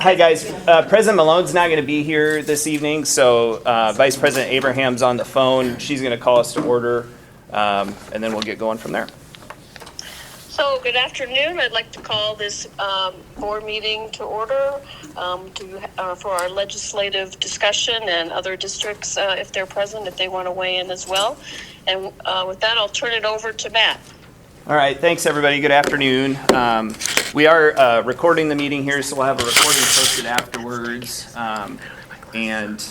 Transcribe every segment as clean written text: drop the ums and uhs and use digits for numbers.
Hi, guys. President Malone's not going to be here this evening, so Vice President Abraham's on the phone. She's going to call us to order, and then we'll get going from there. So, good afternoon. I'd like to call this board meeting to order for our legislative discussion and other districts, if they're present, if they want to weigh in as well. And with that, I'll turn it over to Matt. All right. Thanks, everybody. Good afternoon. We are recording the meeting here, so we'll have a recording posted afterwards. And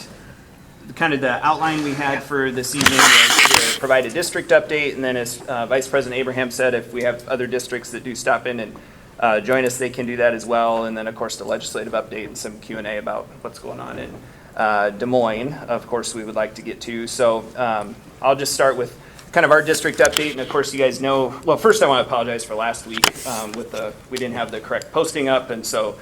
kind of the outline we had for this evening was to provide a district update, and then as Vice President Abraham said, if we have other districts that do stop in and join us, they can do that as well. And then, of course, the legislative update and some Q&A about what's going on in Des Moines, of course, we would like to get to. So I'll just start with kind of our district update, and of course you guys know, well, first I want to apologize for last week we didn't have the correct posting up, and so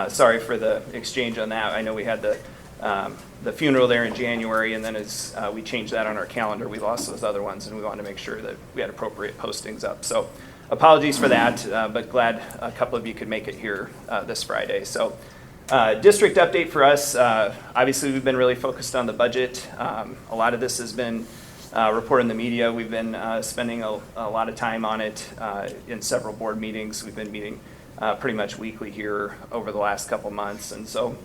sorry for the exchange on that. I know we had the funeral there in January, and then as we changed that on our calendar, we lost those other ones, and we wanted to make sure that we had appropriate postings up. So apologies for that, but glad a couple of you could make it here this Friday. So district update for us, obviously we've been really focused on the budget. A lot of this has been report in the media. We've been spending a lot of time on it in several board meetings. We've been meeting pretty much weekly here over the last couple months. And so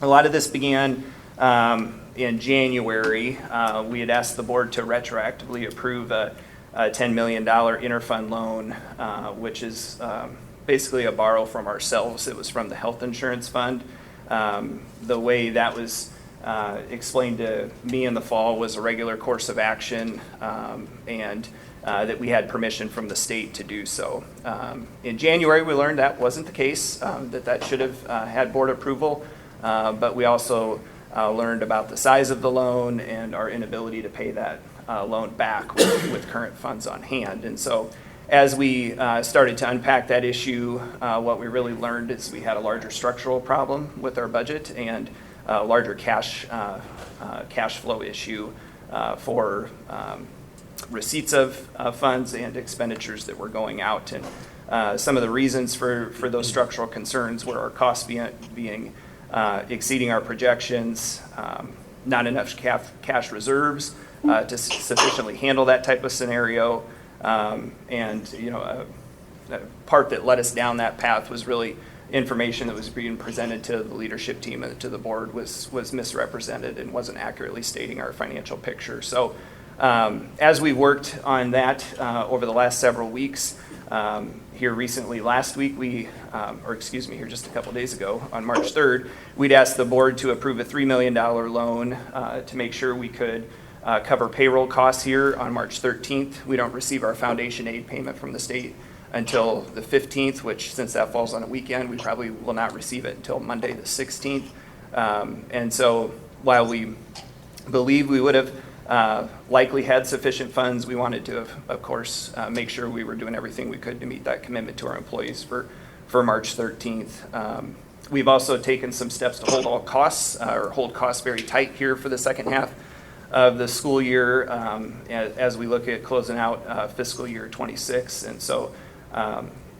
a lot of this began in January. We had asked the board to retroactively approve a $10 million interfund loan, which is basically a borrow from ourselves. It was from the health insurance fund. The way that was explained to me in the fall was a regular course of action, and that we had permission from the state to do so. In January, we learned that wasn't the case, that should have had board approval, but we also learned about the size of the loan and our inability to pay that loan back with current funds on hand. And so as we started to unpack that issue, what we really learned is we had a larger structural problem with our budget and a larger cash flow issue for receipts of funds and expenditures that were going out. And some of the reasons for those structural concerns were our costs being exceeding our projections, not enough cash reserves to sufficiently handle that type of scenario, and the part that led us down that path was really information that was being presented to the leadership team and to the board was misrepresented and wasn't accurately stating our financial picture. So as we worked on that over the last several weeks, here recently last week, here just a couple days ago, on March 3rd, we'd asked the board to approve a $3 million loan to make sure we could cover payroll costs here on March 13th. We don't receive our foundation aid payment from the state until the 15th, which since that falls on a weekend, we probably will not receive it until Monday the 16th. And so while we believe we would have likely had sufficient funds, we wanted to, of course, make sure we were doing everything we could to meet that commitment to our employees for March 13th. We've also taken some steps to hold all costs, or hold costs very tight here for the second half of the school year as we look at closing out fiscal year 26. And so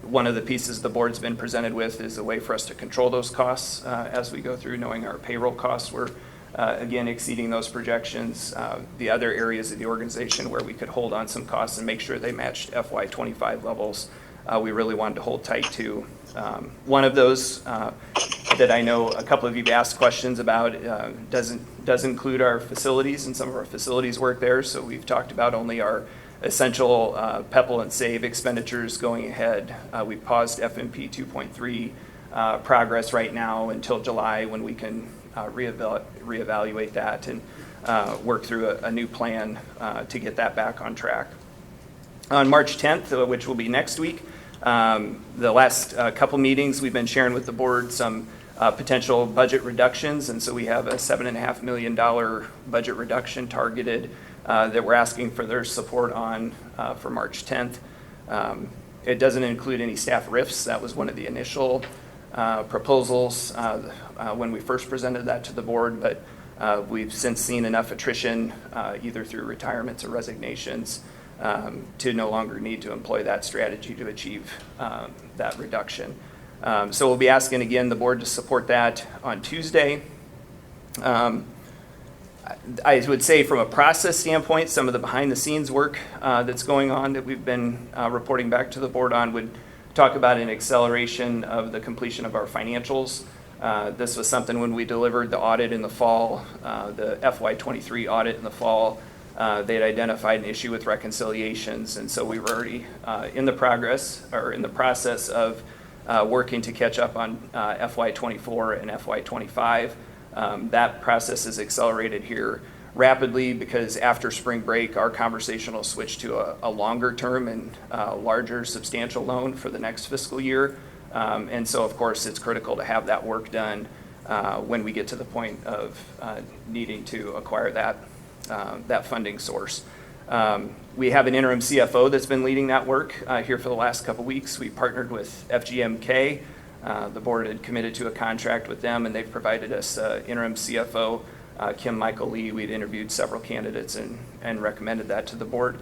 one of the pieces the board's been presented with is a way for us to control those costs as we go through, knowing our payroll costs were, again, exceeding those projections. The other areas of the organization where we could hold on some costs and make sure they matched FY25 levels, we really wanted to hold tight to. One of those that I know a couple of you have asked questions about does include our facilities and some of our facilities work there. So we've talked about only our essential PEPAL and SAVE expenditures going ahead. We paused FMP 2.3 progress right now until July, when we can reevaluate that and work through a new plan to get that back on track. On March 10th, which will be next week, the last couple meetings we've been sharing with the board some potential budget reductions, and so we have a $7.5 million budget reduction targeted that we're asking for their support on for March 10th. It doesn't include any staff RIFs. That was one of the initial proposals when we first presented that to the board, but we've since seen enough attrition, either through retirements or resignations, to no longer need to employ that strategy to achieve that reduction. So we'll be asking again the board to support that on Tuesday. I would say from a process standpoint, some of the behind the scenes work that's going on that we've been reporting back to the board on would talk about an acceleration of the completion of our financials. This was something when we delivered the audit in the fall, the FY23 audit in the fall, they had identified an issue with reconciliations, and so we were already in the process of working to catch up on FY24 and FY25. That process is accelerated here rapidly because after spring break, our conversation will switch to a longer term and larger substantial loan for the next fiscal year. And so, of course, it's critical to have that work done when we get to the point of needing to acquire that funding source. We have an interim CFO that's been leading that work here for the last couple weeks. We partnered with FGMK. The board had committed to a contract with them, and they've provided us interim CFO, Kim Michael Lee. We'd interviewed several candidates and recommended that to the board.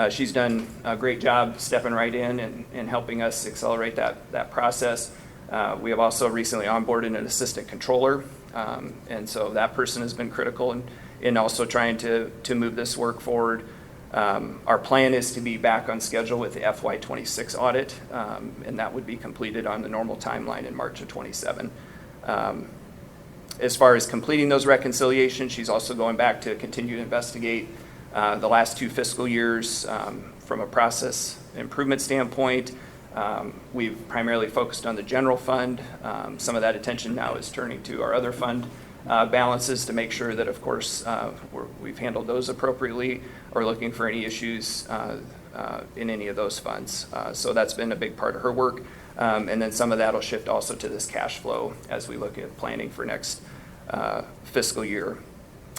She's done a great job stepping right in and helping us accelerate that process. We have also recently onboarded an assistant controller, and so that person has been critical in also trying to move this work forward. Our plan is to be back on schedule with the FY26 audit, and that would be completed on the normal timeline in March of 27. As far as completing those reconciliations, she's also going back to continue to investigate the last 2 fiscal years from a process improvement standpoint. We've primarily focused on the general fund. Some of that attention now is turning to our other fund balances to make sure that, of course, we've handled those appropriately or looking for any issues in any of those funds. So that's been a big part of her work. And then some of that will shift also to this cash flow as we look at planning for next fiscal year.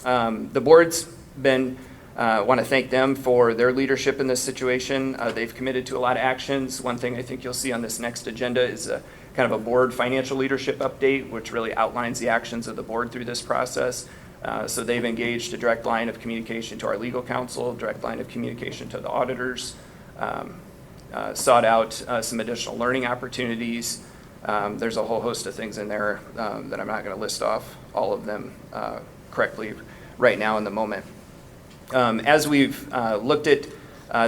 The board's been, want to thank them for their leadership in this situation. They've committed to a lot of actions. One thing I think you'll see on this next agenda is kind of a board financial leadership update, which really outlines the actions of the board through this process. So they've engaged a direct line of communication to our legal counsel, direct line of communication to the auditors, sought out some additional learning opportunities. There's a whole host of things in there that I'm not going to list off all of them correctly right now in the moment. As we've looked at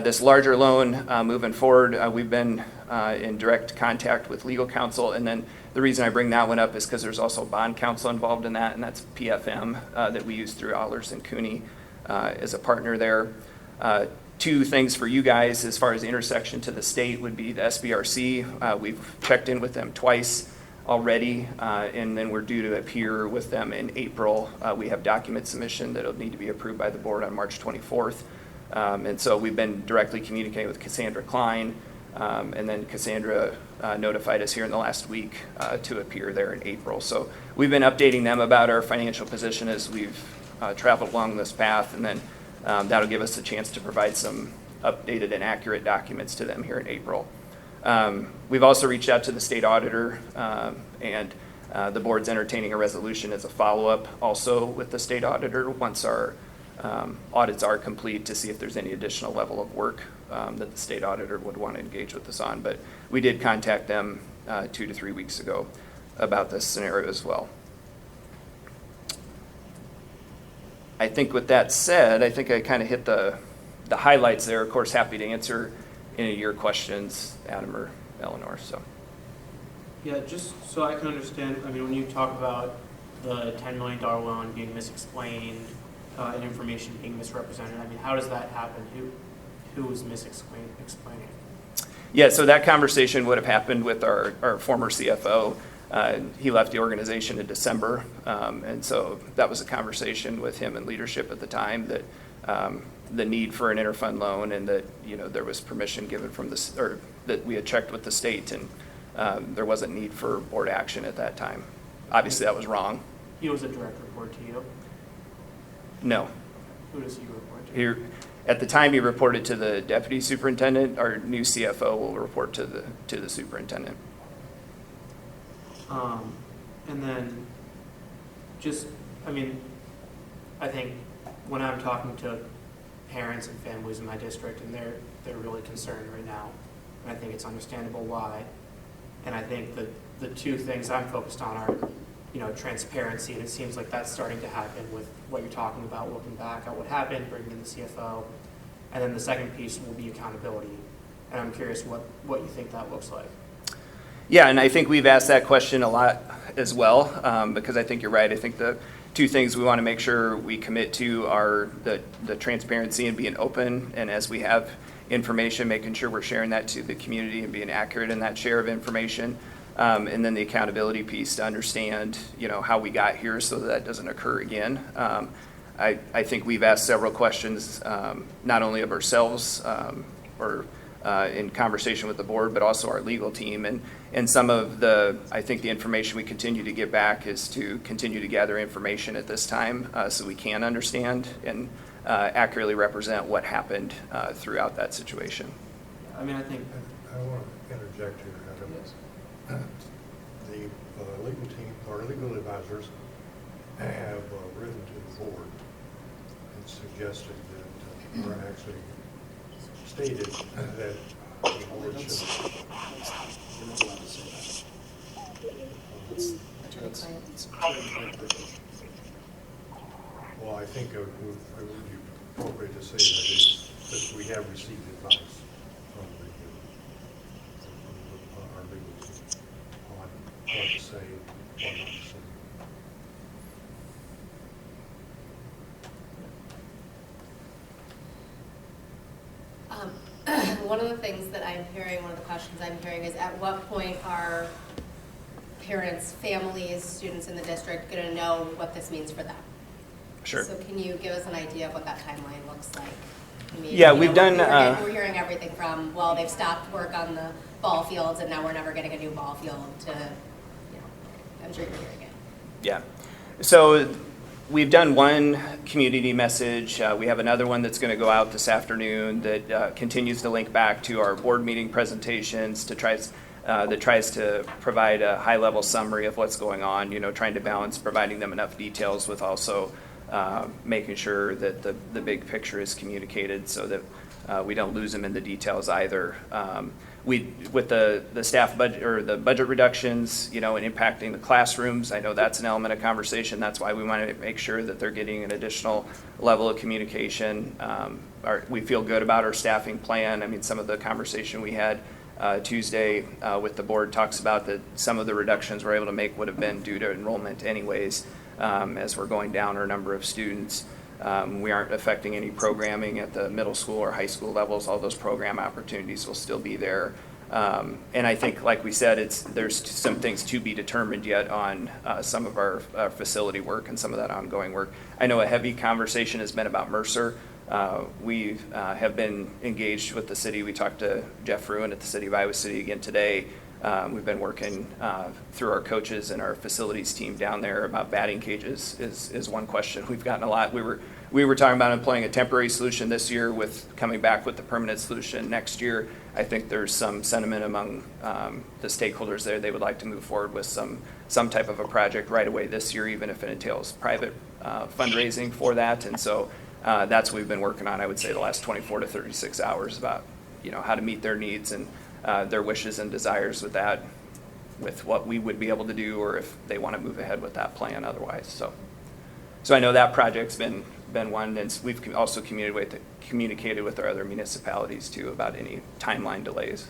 this larger loan moving forward, we've been in direct contact with legal counsel, and then the reason I bring that one up is because there's also bond counsel involved in that, and that's PFM that we use through Allers and Cooney as a partner there. 2 things for you guys as far as the intersection to the state would be the SBRC. We've checked in with them twice already, and then we're due to appear with them in April. We have document submission that will need to be approved by the board on March 24th. And so we've been directly communicating with Cassandra Klein, and then Cassandra notified us here in the last week to appear there in April. So we've been updating them about our financial position as we've traveled along this path, and then that'll give us a chance to provide some updated and accurate documents to them here in April. We've also reached out to the state auditor, and the board's entertaining a resolution as a follow-up also with the state auditor once our audits are complete to see if there's any additional level of work that the state auditor would want to engage with us on. But we did contact them 2 to 3 weeks ago about this scenario as well. I think with that said, I think I kind of hit the highlights there. Of course, happy to answer any of your questions, Adam or Eleanor. So. Yeah, just so I can understand, I mean, when you talk about the $10 million loan being misexplained and information being misrepresented, I mean, how does that happen? Who was explaining it? Yeah, so that conversation would have happened with our former CFO. He left the organization in December, and so that was a conversation with him and leadership at the time that the need for an interfund loan, and that there was permission given from this, or that we had checked with the state, and there wasn't need for board action at that time. Obviously, that was wrong. He was a direct report to you? No. Who does he report to? At the time, he reported to the deputy superintendent. Our new CFO will report to the superintendent. And then just, I mean, I think when I'm talking to parents and families in my district, and they're really concerned right now, and I think it's understandable why. And I think that the two things I'm focused on are, transparency, and it seems like that's starting to happen with what you're talking about, looking back at what happened, bringing in the CFO. And then the second piece will be accountability. And I'm curious what you think that looks like. Yeah, and I think we've asked that question a lot as well, because I think you're right. I think the two things we want to make sure we commit to are the transparency and being open, and as we have information, making sure we're sharing that to the community and being accurate in that share of information. And then the accountability piece to understand, how we got here so that doesn't occur again. I think we've asked several questions, not only of ourselves or in conversation with the board, but also our legal team. And some of I think the information we continue to get back is to continue to gather information at this time so we can understand and accurately represent what happened throughout that situation. I mean, I think I want to interject here, Adam. The legal team, or legal advisors, have written to the board and suggested that, or actually stated that the board should. Well, I think it would be appropriate to say that we have received advice from our legal team on what to say, what not to say. One of the things that I'm hearing, one of the questions I'm hearing is at what point are parents, families, students in the district going to know what this means for them? Sure. So can you give us an idea of what that timeline looks like? I mean, Yeah, we've done. We're hearing everything from, well, they've stopped work on the ball fields and now we're never getting a new ball field to, I'm sure you're hearing it. Yeah. So we've done one community message. We have another one that's going to go out this afternoon that continues to link back to our board meeting presentations that tries to provide a high-level summary of what's going on, trying to balance providing them enough details with also making sure that the big picture is communicated so that we don't lose them in the details either. With the staff budget or the budget reductions, and impacting the classrooms, I know that's an element of conversation. That's why we want to make sure that they're getting an additional level of communication. We feel good about our staffing plan. I mean, some of the conversation we had Tuesday with the board talks about that some of the reductions we're able to make would have been due to enrollment anyways, as we're going down our number of students. We aren't affecting any programming at the middle school or high school levels. All those program opportunities will still be there. And I think, like we said, there's some things to be determined yet on some of our facility work and some of that ongoing work. I know a heavy conversation has been about Mercer. We have been engaged with the city. We talked to Jeff Fruin at the City of Iowa City again today. We've been working through our coaches and our facilities team down there about batting cages is one question we've gotten a lot. We were talking about employing a temporary solution this year with coming back with the permanent solution next year. I think there's some sentiment among the stakeholders there. They would like to move forward with some type of a project right away this year, even if it entails private fundraising for that. And so that's what we've been working on, I would say, the last 24 to 36 hours about, how to meet their needs and their wishes and desires with that, with what we would be able to do, or if they want to move ahead with that plan otherwise. So I know that project's been one, and we've also communicated with our other municipalities too about any timeline delays.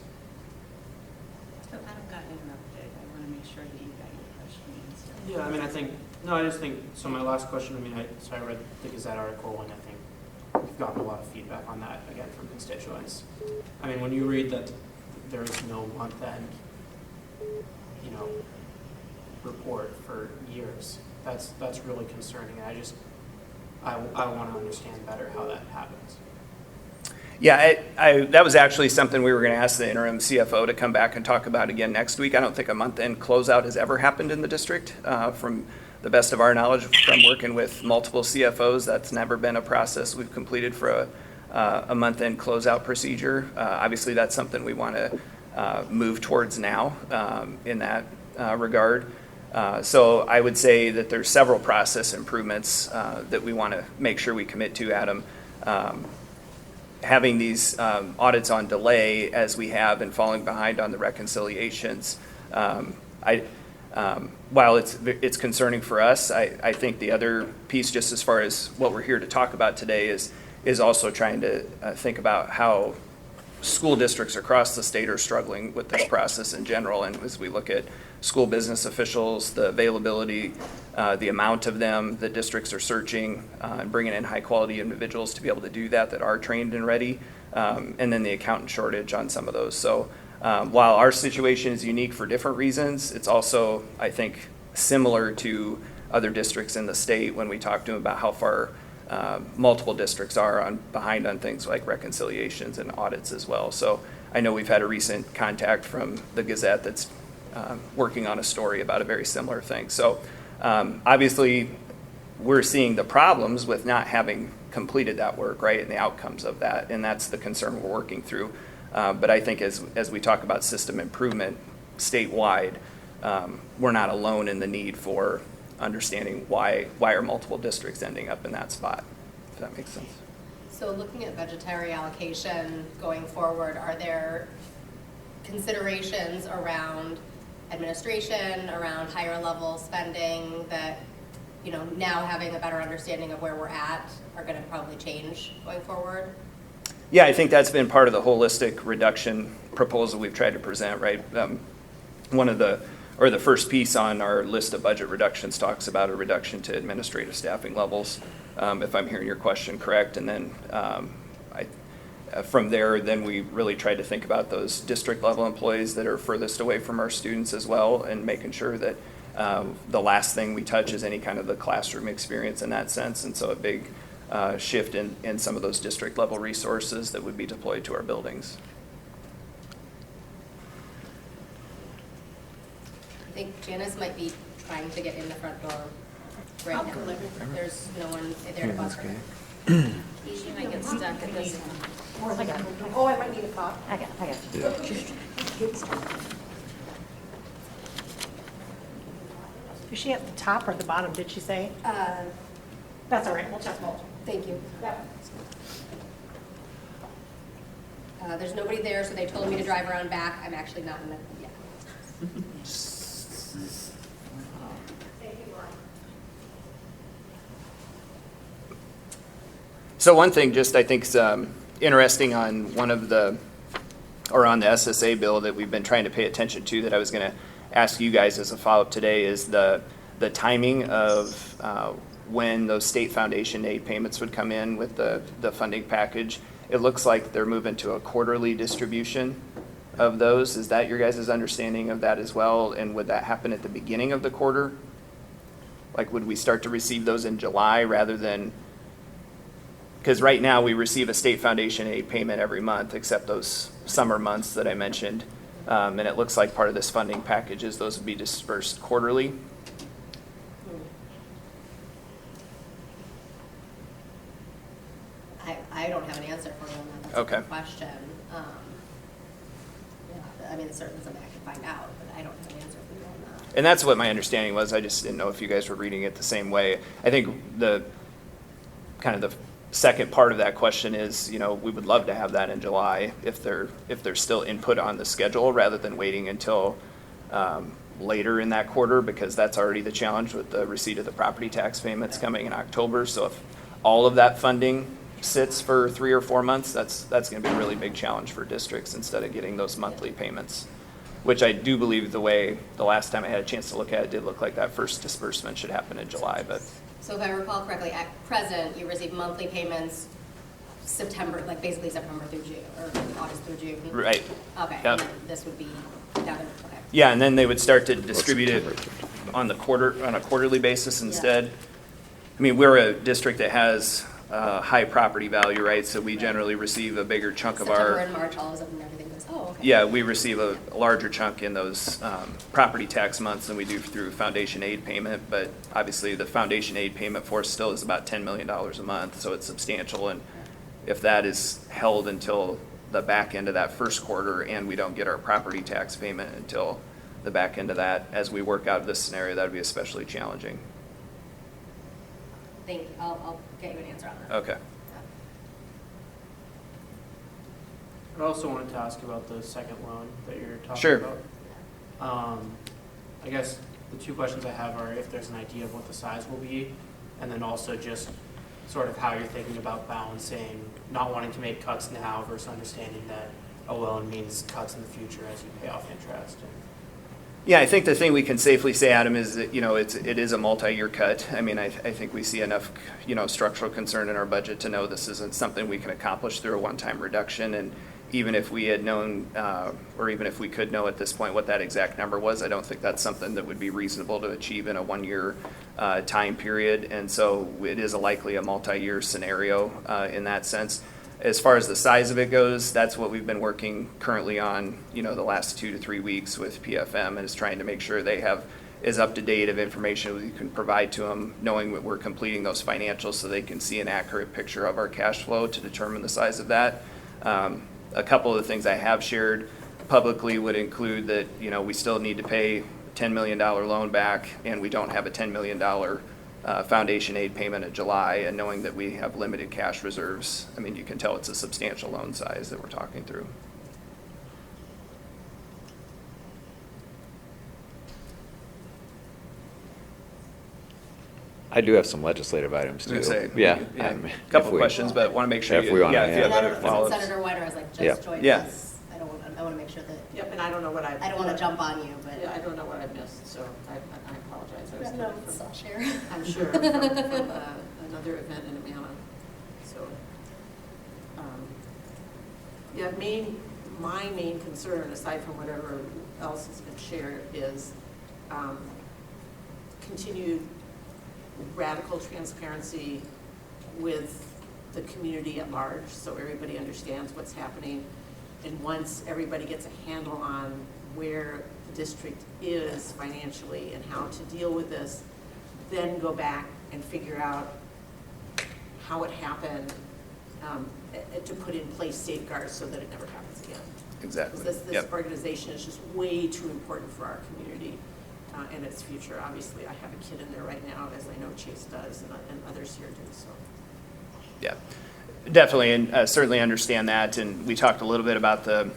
So I haven't gotten an update. I want to make sure that you got your question answered. Yeah, I mean, I just think, so my last question, I read the Gazette article, and I think we've gotten a lot of feedback on that, again, from constituents. I mean, when you read that there is no month-end, report for years, that's really concerning, and I want to understand better how that happens. Yeah, that was actually something we were going to ask the interim CFO to come back and talk about again next week. I don't think a month-end closeout has ever happened in the district. From the best of our knowledge from working with multiple CFOs, that's never been a process we've completed for a month-end closeout procedure. Obviously, that's something we want to move towards now in that regard. So I would say that there's several process improvements that we want to make sure we commit to, Adam. Having these audits on delay as we have and falling behind on the reconciliations, While it's concerning for us, I think the other piece, just as far as what we're here to talk about today, is also trying to think about how school districts across the state are struggling with this process in general. And as we look at school business officials, the availability, the amount of them that districts are searching, and bringing in high-quality individuals to be able to do that are trained and ready, and then the accountant shortage on some of those. So while our situation is unique for different reasons, it's also, I think, similar to other districts in the state when we talk to them about how far multiple districts are behind on things like reconciliations and audits as well. So I know we've had a recent contact from the Gazette that's working on a story about a very similar thing. So obviously, we're seeing the problems with not having completed that work, right, and the outcomes of that, and that's the concern we're working through. But I think as we talk about system improvement statewide, we're not alone in the need for understanding why are multiple districts ending up in that spot, if that makes sense. So looking at budgetary allocation going forward, are there considerations around administration, around higher level spending that, now having a better understanding of where we're at are going to probably change going forward? Yeah, I think that's been part of the holistic reduction proposal we've tried to present, right? The first piece on our list of budget reductions talks about a reduction to administrative staffing levels, if I'm hearing your question correct. And then from there, then we really tried to think about those district level employees that are furthest away from our students as well, and making sure that the last thing we touch is any kind of the classroom experience in that sense. And so a big shift in some of those district level resources that would be deployed to our buildings. I think Janice might be trying to get in the front door right now. There's no one there to buzz her. She might get stuck at this one. Oh, I might need a cop. I got you. Is she at the top or the bottom, did she say? That's all right, we'll check both. Thank you. Yep. There's nobody there, so they told me to drive around back. I'm actually not in the, yeah. So one thing just I think is interesting on on the SSA bill that we've been trying to pay attention to, that I was going to ask you guys as a follow-up today, is the timing of when those state foundation aid payments would come in with the funding package. It looks like they're moving to a quarterly distribution of those. Is that your guys' understanding of that as well? And would that happen at the beginning of the quarter? Like, would we start to receive those in July rather than, because right now we receive a state foundation aid payment every month except those summer months that I mentioned. And it looks like part of this funding package is those would be dispersed quarterly. I don't have an answer for you on that. That's Okay. a good question. Yeah, I mean, it's certainly something I can find out, but I don't have an answer for you on that. And that's what my understanding was. I just didn't know if you guys were reading it the same way. I think the second part of that question is, we would love to have that in July if there's still input on the schedule, rather than waiting until later in that quarter, because that's already the challenge with the receipt of the property tax payments coming in October. So if all of that funding sits for 3 or 4 months, that's going to be a really big challenge for districts instead of getting those monthly payments, which I do believe the last time I had a chance to look at it did look like that first disbursement should happen in July. But So if I recall correctly, at present, you receive monthly payments September, like basically September through June, or August through June? right. Okay, Yep. and then this would be down to, okay. Yeah, and then they would start to distribute it on a quarterly basis instead. I mean, we're a district that has high property value, right? So we generally receive a bigger chunk of September our, and March, all of a sudden everything goes, oh, okay. yeah, we receive a larger chunk in those property tax months than we do through foundation aid payment. But obviously, the foundation aid payment for us still is about $10 million a month, so it's substantial. And if that is held until the back end of that first quarter, and we don't get our property tax payment until the back end of that, as we work out this scenario, that would be especially challenging. Thank you, I'll get you an answer on that. Okay. I also wanted to ask about the second loan that you're talking Sure. about. I guess the two questions I have are if there's an idea of what the size will be, and then also just sort of how you're thinking about balancing not wanting to make cuts now versus understanding that a loan means cuts in the future as you pay off interest. Yeah, I think the thing we can safely say, Adam, is that, it is a multi-year cut. I mean, I think we see enough, structural concern in our budget to know this isn't something we can accomplish through a one-time reduction. And even if we had known, or even if we could know at this point what that exact number was, I don't think that's something that would be reasonable to achieve in a one-year time period. And so it is likely a multi-year scenario in that sense. As far as the size of it goes, that's what we've been working currently on, the last 2 to 3 weeks with PFM, and is trying to make sure they have as up-to-date of information we can provide to them, knowing that we're completing those financials so they can see an accurate picture of our cash flow to determine the size of that. A couple of the things I have shared publicly would include that, we still need to pay a $10 million loan back, and we don't have a $10 million foundation aid payment in July, and knowing that we have limited cash reserves, I mean, you can tell it's a substantial loan size that we're talking through. I do have some legislative items I was too. gonna say, Yeah. a couple questions, but want to make sure if we wanna, if you have yeah. other follow-ups. Senator Whiter has Yeah. just joined Yeah. us. I want to make sure that, Yep, and I don't know what I don't want to jump on you, but. Yeah, I don't know what I missed, so I apologize. I was No, coming it's from- all share. I'm sure, from another event in Amana, so. Yeah, my main concern, aside from whatever else has been shared, is continued radical transparency with the community at large, so everybody understands what's happening. And once everybody gets a handle on where the district is financially and how to deal with this, then go back and figure out how it happened, to put in place safeguards so that it never happens again. Exactly. Because this Yep. organization is just way too important for our community and its future. Obviously, I have a kid in there right now, as I know Chase does, and others here do, so. Yeah, definitely, and certainly understand that. And we talked a little bit about the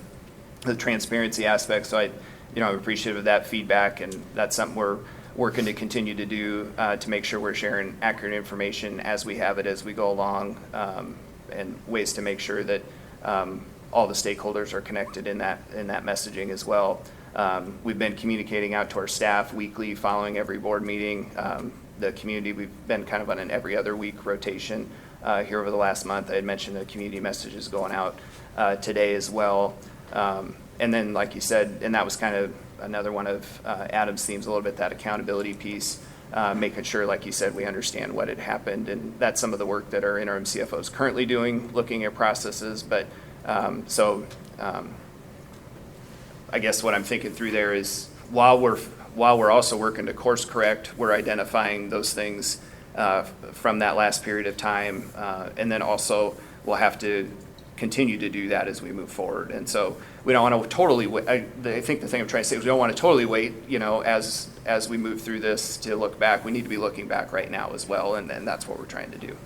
transparency aspect. So I'm appreciative of that feedback, and that's something we're working to continue to do to make sure we're sharing accurate information as we have it as we go along, and ways to make sure that all the stakeholders are connected in that messaging as well. We've been communicating out to our staff weekly following every board meeting. The community, we've been kind of on an every other week rotation here over the last month. I had mentioned the community messages going out today as well. And then, like you said, and that was kind of another one of Adam's themes, a little bit, that accountability piece, making sure, like you said, we understand what had happened. And that's some of the work that our interim CFO is currently doing, looking at processes. But I guess what I'm thinking through there is while we're also working to course correct, we're identifying those things from that last period of time, and then also we'll have to continue to do that as we move forward. And so we don't want to totally wait. I think the thing I'm trying to say is we don't want to totally wait, as we move through this to look back. We need to be looking back right now as well, and that's what we're trying to do.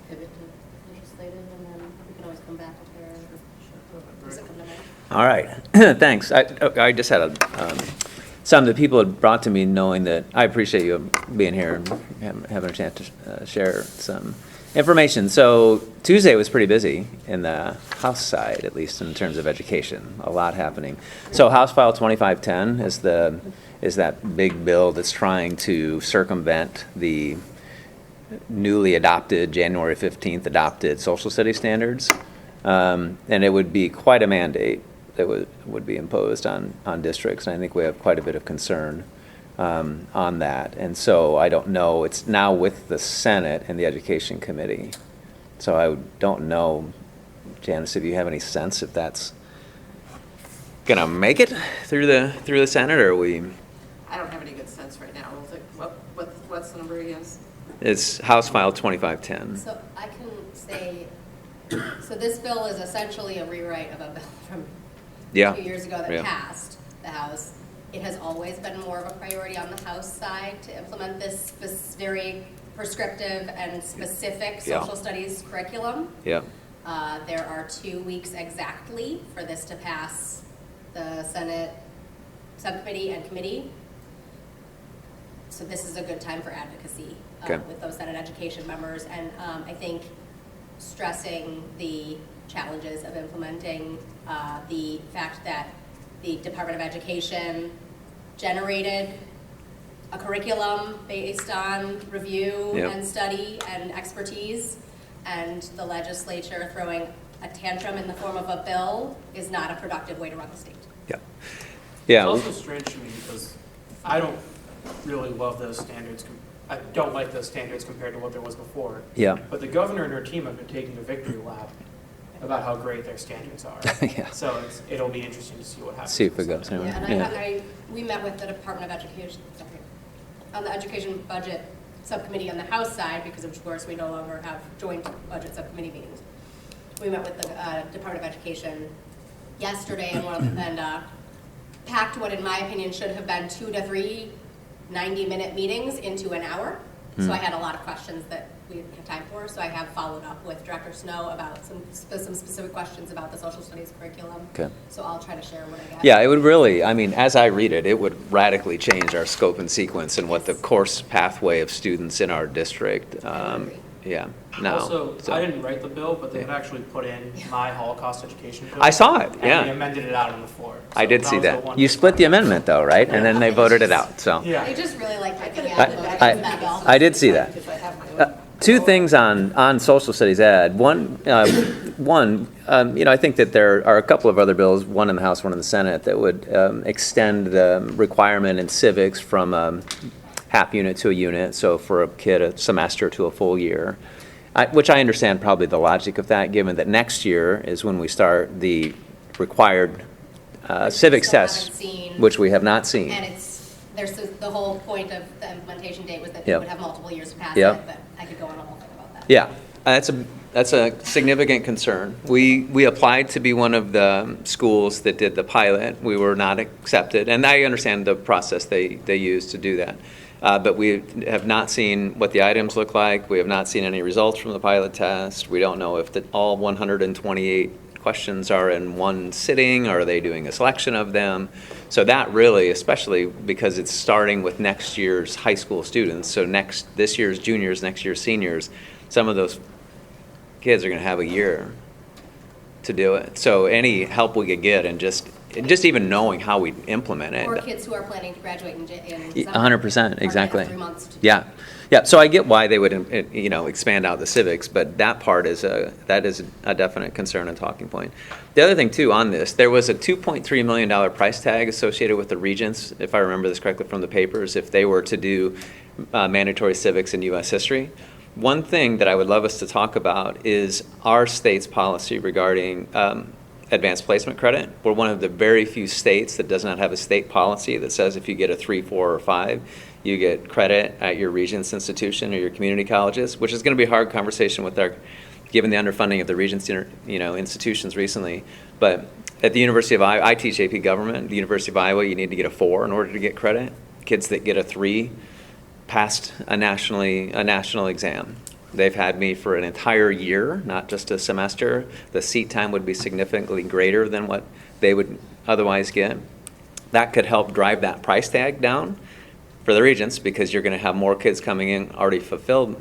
Pivot to legislative, and then we can always come back if there are. Does it come to mind? All right, thanks. I just had some that people had brought to me, knowing that I appreciate you being here and having a chance to share some information. So Tuesday was pretty busy in the House side, at least in terms of education. A lot happening. So House File 2510 is that big bill that's trying to circumvent the newly adopted, January 15th adopted social studies standards. And it would be quite a mandate that would be imposed on districts. And I think we have quite a bit of concern on that. And so I don't know, it's now with the Senate and the Education Committee. So I don't know, Janice, if you have any sense if that's gonna make it through the Senate, or are we? I don't have any good sense right now. What's the number again? It's House File 2510. So I can say, so this bill is essentially a rewrite of a bill from 2 years ago that Yeah. passed the House. It has always been more of a priority on the House side to implement this very prescriptive and specific Yeah. social studies curriculum. Yeah. There are 2 weeks exactly for this to pass the Senate subcommittee and committee. So this is a good time for advocacy Okay. with those Senate education members. And I think stressing the challenges of implementing the fact that the Department of Education generated a curriculum based on review Yep. and study and expertise, and the legislature throwing a tantrum in the form of a bill is not a productive way to run the state. Yeah. It's Yeah. also strange to me because I don't really love those standards. I don't like those standards compared to what there was before. Yeah. But the governor and her team have been taking a victory lap about how great their standards are. Yeah. So it'll be interesting to see what happens. See if it with goes Senate. anywhere. Yeah, and Yeah. we met with the Department of Education, on the Education Budget Subcommittee on the House side, because of course we no longer have joint budget subcommittee meetings. We met with the Department of Education yesterday and packed what in my opinion should have been 2 to 3 90-minute meetings into an hour. So I had a lot of questions that we didn't have time for, so I have followed up with Director Snow about some specific questions about the social studies curriculum. Okay. So I'll try to share what I got. Yeah, it would really, I mean, as I read it, it would radically change our scope and sequence and what the course pathway of students in our district, yeah, now. Also, so. I didn't write the bill, but they had actually put in my Holocaust education bill. I saw it, And yeah. they amended it out on the floor. I So did see was the that. one You that- split the amendment though, right? And then they voted it out, so. Yeah. They just really like picking I- out the I- that bill. I did see that. If I have my own. Two things on social studies ed. One, I think that there are a couple of other bills, one in the House, one in the Senate, that would extend the requirement in civics from a half unit to a unit. So for a kid, a semester to a full year, which I understand probably the logic of that, given that next year is when we start the required civics Still tests, haven't seen. which we have not seen. And the whole point of the implementation date was that Yep. you would have multiple years to pass Yep. it, but I could go on a whole thing about that. Yeah, that's a significant concern. We applied to be one of the schools that did the pilot. We were not accepted, and I understand the process they used to do that. But we have not seen what the items look like. We have not seen any results from the pilot test. We don't know if all 128 questions are in one sitting, or are they doing a selection of them? So that really, especially because it's starting with next year's high school students, so this year's juniors, next year's seniors, some of those kids are going to have a year to do it. So any help we could get, and just even knowing how we implement it. Or kids who are planning to graduate in December. 100%, exactly. Or they have 3 months to do Yeah, yeah. So I get why they would, expand out the civics, but that part is a definite concern and talking point. The other thing too on this, there was a $2.3 million price tag associated with the regents, if I remember this correctly from the papers, if they were to do mandatory civics and U.S. history. One thing that I would love us to talk about is our state's policy regarding advanced placement credit. We're one of the very few states that does not have a state policy that says if you get a 3, 4, or 5, you get credit at your Regents institution or your community colleges, which is going to be a hard conversation with given the underfunding of the Regents, institutions recently. But at the University of Iowa, I teach AP government. The University of Iowa, you need to get a 4 in order to get credit. Kids that get a 3 passed a national exam. They've had me for an entire year, not just a semester. The seat time would be significantly greater than what they would otherwise get. That could help drive that price tag down for the Regents, because you're going to have more kids coming in already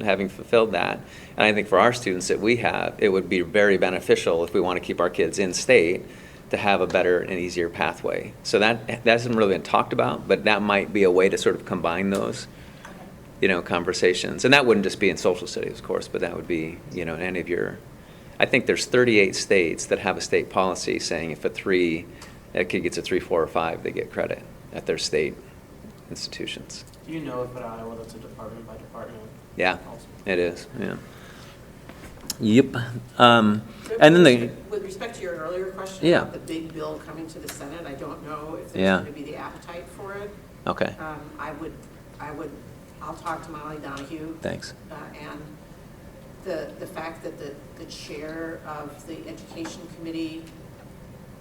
having fulfilled that. And I think for our students that we have, it would be very beneficial if we want to keep our kids in state to have a better and easier pathway. So that hasn't really been talked about, but that might be a way to sort of combine those conversations. And that wouldn't just be in social studies, of course, but that would be, in any of I think there's 38 states that have a state policy saying if a kid gets a 3, 4, or 5, they get credit at their state institutions. Do you know if at Iowa that's a department by department? Yeah, Also? it is, yeah. Yep. And then With respect to your earlier question Yeah. about the big bill coming to the Senate, I don't know if Yeah. there's going to be the appetite for it. okay, I'll talk to Molly Donahue. thanks. And the fact that the chair of the Education Committee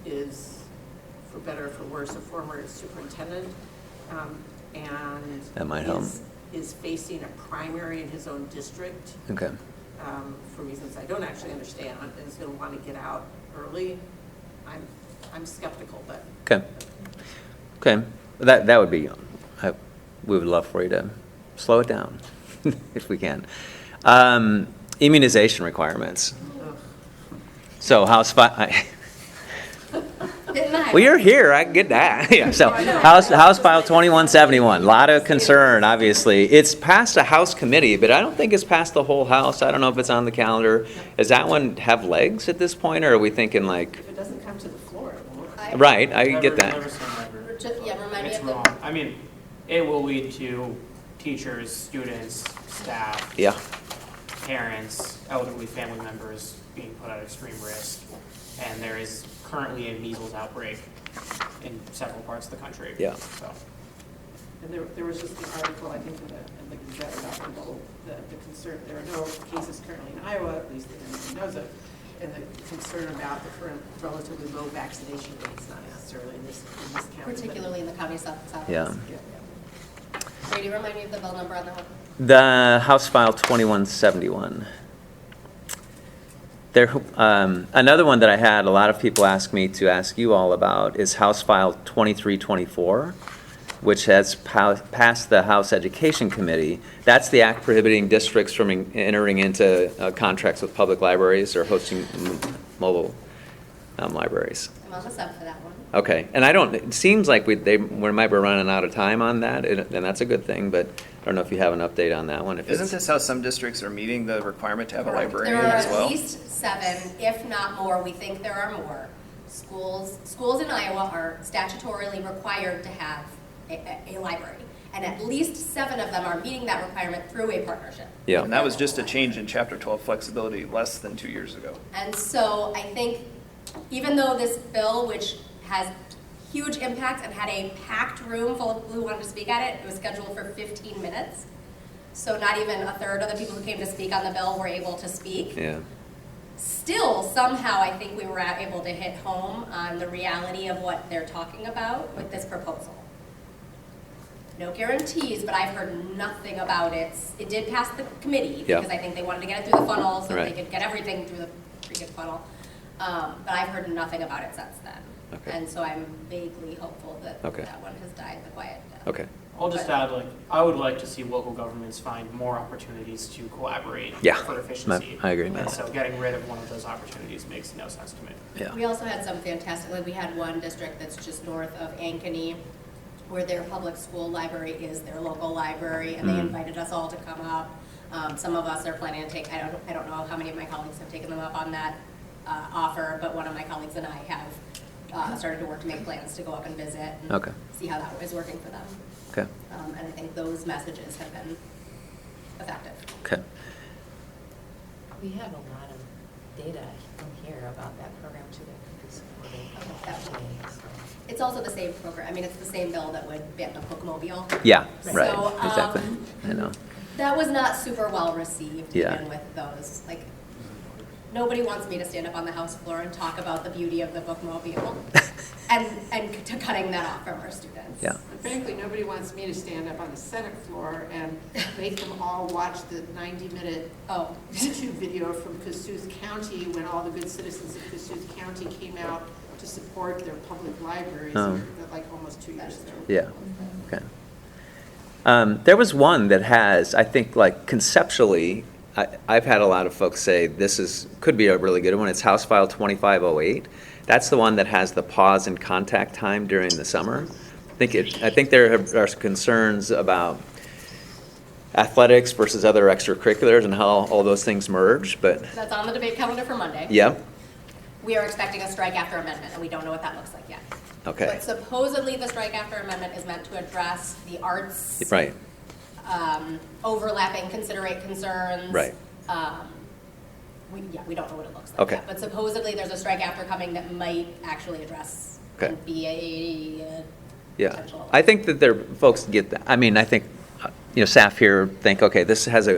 is, for better or for worse, a former superintendent, and That might help. is facing a primary in his own district. Okay. for reasons I don't actually understand, is going to want to get out early. I'm skeptical, but. Okay. Okay. That would be, we would love for you to slow it down if we can. Immunization requirements. Ugh. So House well, you're here, I get that. Yeah, so House File 2171, a lot of concern, obviously. It's passed a House committee, but I don't think it's passed the whole House. I don't know if it's on the calendar. Does that one have legs at this point, or are we thinking like, If it doesn't come to the floor, it won't. right, I get Never that. say never. Yeah, remind me It's of the. wrong. I mean, it will lead to teachers, students, staff, Yeah, parents, elderly family members being put at extreme risk. And there is currently a measles outbreak in several parts of the country. Yeah. So, And there was just an article, I think, in the Gazette about the concern, there are no cases currently in Iowa, at least that anyone knows of, and the concern about the current relatively low vaccination rates, not necessarily in this county. but- Particularly in the county south. yeah. Yeah. Brady, remind me of the bill number on that one. The House File 2171. There, another one that I had a lot of people ask me to ask you all about is House File 2324, which has passed the House Education Committee. That's the act prohibiting districts from entering into contracts with public libraries or hosting mobile libraries. I'm on the sub for that one. Okay, and it seems like we might be running out of time on that, and that's a good thing, but I don't know if you have an update on that one. If Isn't it's- this how some districts are meeting the requirement to have a There librarian are as at well? least 7, if not more. We think there are more. Schools in Iowa are statutorily required to have a library. And at least 7 of them are meeting that requirement through a partnership. Yeah. And that was just a change in Chapter 12 flexibility less than 2 years ago. And so I think even though this bill, which has huge impact and had a packed room full of people who wanted to speak at it, it was scheduled for 15 minutes. So not even a third of the people who came to speak on the bill were able to speak. Yeah, Still, somehow, I think we were able to hit home on the reality of what they're talking about with this proposal. No guarantees, but I've heard nothing about it. It did pass the committee, Yeah. because I think they wanted to get it through the funnel so that Right. they could get everything through the freaking funnel. But I've heard nothing about it since then. Okay. And so I'm vaguely hopeful that Okay. that one has died the quiet death. okay. I'll just add, I would like to see local governments find more opportunities to collaborate Yeah, for efficiency. I agree, And Matt. so getting rid of one of those opportunities makes no sense to me. Yeah, We also had some fantastic, we had one district that's just north of Ankeny, where their public school library is their local library, and they invited us all to come up. Some of us are planning to take, I don't know how many of my colleagues have taken them up on that offer, but one of my colleagues and I have started to work to make plans to go up and visit and Okay. see how that is working for them. okay, And I think those messages have been effective. okay. We have a lot of data from here about that program too that could be supported. So. It's also the same program, I mean, it's the same bill that would ban the Bookmobile. Yeah, So, right, exactly. I know. That was not super well received, Yeah. even with those, like, nobody wants me to stand up on the House floor and talk about the beauty of the Bookmobile and to cutting that off from our students. Yeah. And frankly, nobody wants me to stand up on the Senate floor and make them all watch the 90-minute Oh, YouTube video from Cassuth County when all the good citizens of Cassuth County came out to support their public libraries, Oh. like almost 2 years ago. Yeah, okay. There was one that has, I think, like conceptually, I've had a lot of folks say could be a really good one. It's House File 2508. That's the one that has the pause and contact time during the summer. I think there are concerns about athletics versus other extracurriculars and how all those things merge, but, that's on the debate calendar for Monday. yeah, We are expecting a strike after amendment, and we don't know what that looks like yet. okay, But supposedly, the strike after amendment is meant to address the arts. right, Overlapping concerns. Right. We don't know what it looks like Okay. yet. But supposedly, there's a strike after coming that might actually address Okay. and be a yeah. potential. I think that folks get that. I mean, I think, staff here think, okay, this has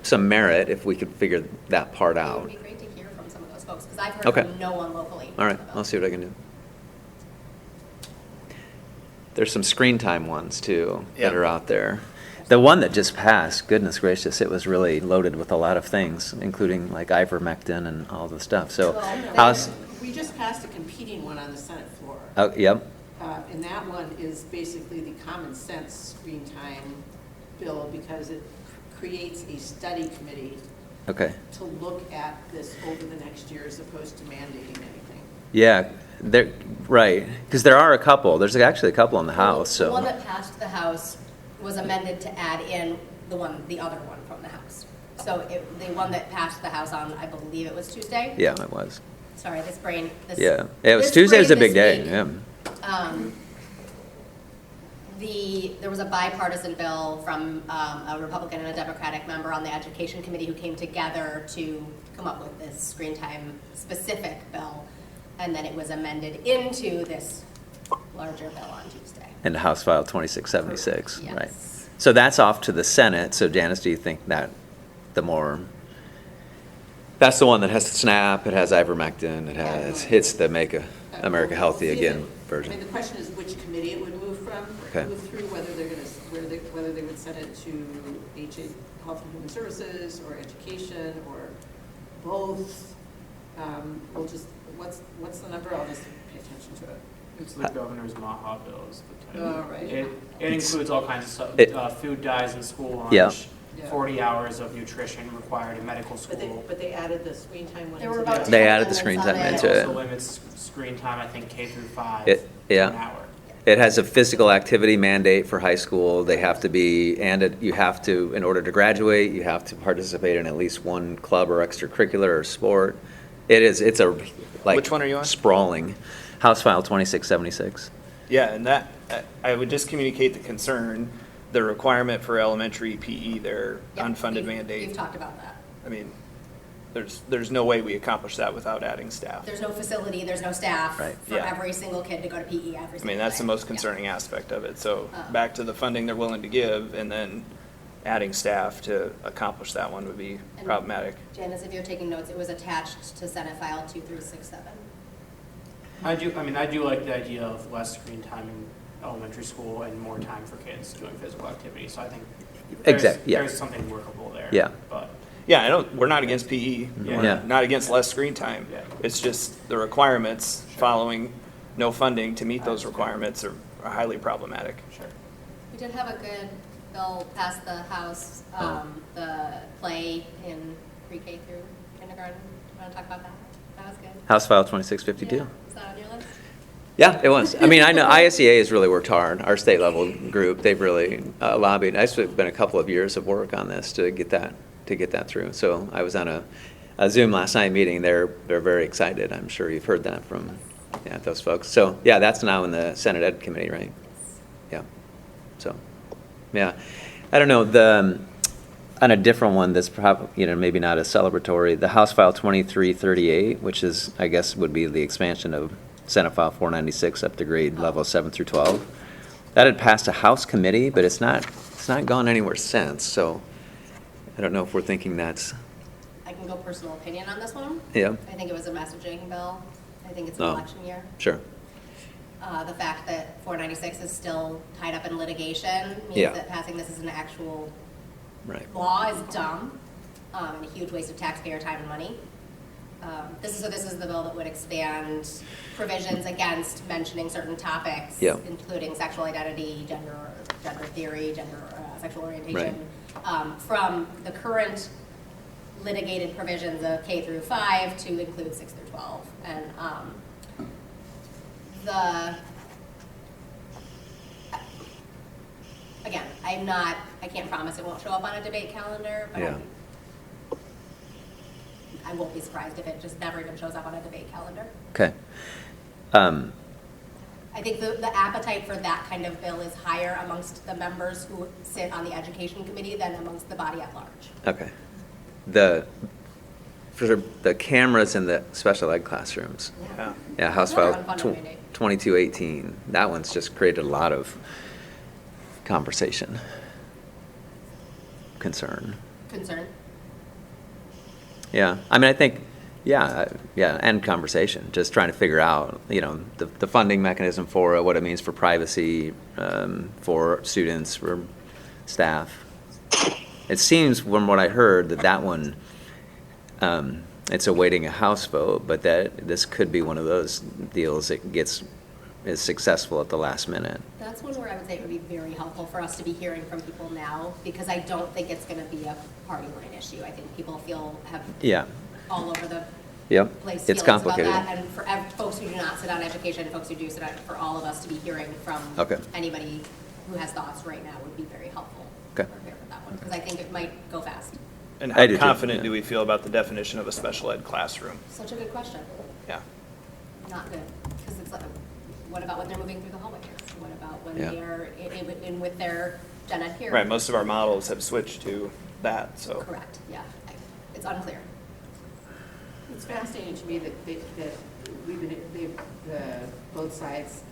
some merit if we could figure that part It out. would be great to hear from some of those folks, because I've heard Okay. from no one locally. All right, about I'll it. see what I can do. There's some screen time ones too that Yeah. are out there. The one that just passed, goodness gracious, it was really loaded with a lot of things, including like ivermectin and all the stuff. So, how's, We just passed a competing one on the Senate floor. oh, yep, And that one is basically the common sense screen time bill because it creates a study committee okay. to look at this over the next year as opposed to mandating anything. Yeah, there, right, because there are a couple, there's actually a couple in the House, The one so, that passed the House was amended to add in the other one from the House. So the one that passed the House on, I believe it was Tuesday? yeah, it was. Sorry, this brain. Yeah, it was this Tuesday was a brain big this day, week, yeah. There was a bipartisan bill from a Republican and a Democratic member on the Education Committee who came together to come up with this screen time specific bill. And then it was amended into this larger bill on Tuesday. And House File 2676, Yes. right. So that's off to the Senate, so Janice, do you think that that's the one that has SNAP, it has ivermectin, it has, hits the Make America Healthy Again I mean, version? the question is which committee it would move from, Okay. move through, whether they're gonna, whether they would send it to Health and Human Services or Education or both. We'll just, what's the number? I'll just pay attention to it. It's the governor's Maha bill is the title. Oh, right. It includes all kinds of stuff, It- food dyes in school lunch. Yeah. Yeah. 40 hours of nutrition required in medical But school. they added the screen time one. There were into about the- They 10 added the screen time amendments into on it. Also limits screen time, I think, K through 5 It- yeah. an hour. It has a physical activity mandate for high school. They have to be, you have to, in order to graduate, you have to participate in at least one club or extracurricular or sport. It's a, like. Which one are you on? Sprawling. House File 2676. Yeah, and that, I would just communicate the concern, the requirement for elementary PE, their Yeah, unfunded You've mandate. talked about that. I mean, there's no way we accomplish that without adding staff. There's no facility, there's no staff Right. for Yeah. every single kid to go to PE every single I mean, that's the day. most Yeah. concerning aspect of it. So Uh. back to the funding they're willing to give, and then adding staff to accomplish that one would be And- problematic. Janice, if you're taking notes, it was attached to Senate File 2367. I do like the idea of less screen time in elementary school and more time for kids doing physical activity. So I think Yeah. there's something workable there. Yeah. But Yeah, we're not against PE. Yeah. We're Yeah. not against less screen time. Yeah. It's just the requirements following no funding to meet those requirements are highly problematic. sure. We did have a good bill pass the House, Oh. the play in pre-K through kindergarten. Want to talk about that? That was good. House File 2652. Yeah. Is that on your list? Yeah, it was. I mean, I know ISEA has really worked hard, our state level group, they've really lobbied. It's been a couple of years of work on this to get that through. So I was on a Zoom last night meeting, they're very excited. I'm sure you've heard that from those folks. So, yeah, that's now in the Senate Ed Committee, right? Yeah. So, yeah. I don't know, on a different one that's probably, maybe not as celebratory, the House File 2338, which is, I guess, would be the expansion of Senate File 496 up to grade level 7 through 12. That had passed a House committee, but it's not gone anywhere since, so I don't know if we're thinking that's, I can go personal opinion on this one. yeah, I think it was a messaging bill. I think it's an Oh. election year. sure. The fact that 496 is still tied up in litigation Yeah. means that passing this as an actual Right. law is dumb, and a huge waste of taxpayer time and money. This is the bill that would expand provisions against mentioning certain topics, Yeah. including sexual identity, gender theory, sexual orientation, from the current litigated provisions of K through 5 to include 6 through 12. And again, I can't promise it won't show up on a debate calendar, but Yeah. I won't be surprised if it just never even shows up on a debate calendar. Okay. I think the appetite for that kind of bill is higher amongst the members who sit on the Education Committee than amongst the body at large. Okay. For the cameras in the special ed classrooms. Yeah. Yeah, House Another File unfunded mandate. 2218. That one's just created a lot of conversation, concern. Concern? Yeah, I mean, I think, and conversation, just trying to figure out, the funding mechanism for it, what it means for privacy, for students, for staff. It seems from what I heard that one, it's awaiting a House vote, but that this could be one of those deals that is successful at the last minute. That's one where I would say it would be very helpful for us to be hearing from people now, because I don't think it's gonna be a party line issue. I think people have Yeah, all over the yep, place it's feelings about complicated. that. And for folks who do not sit on education, folks who do sit on, for all of us to be hearing from Okay. anybody who has thoughts right now would be very helpful. Okay. To prepare for that one, because I think it might go fast. And I do how too, confident yeah. do we feel about the definition of a special ed classroom? Such a good question. Yeah. Not good, because it's like, what about when they're moving through the hallways? What about when Yeah. they are in with their gen ed peers? Right, most of our models have switched to that, so. Correct, yeah. It's unclear. It's fascinating to me that both sides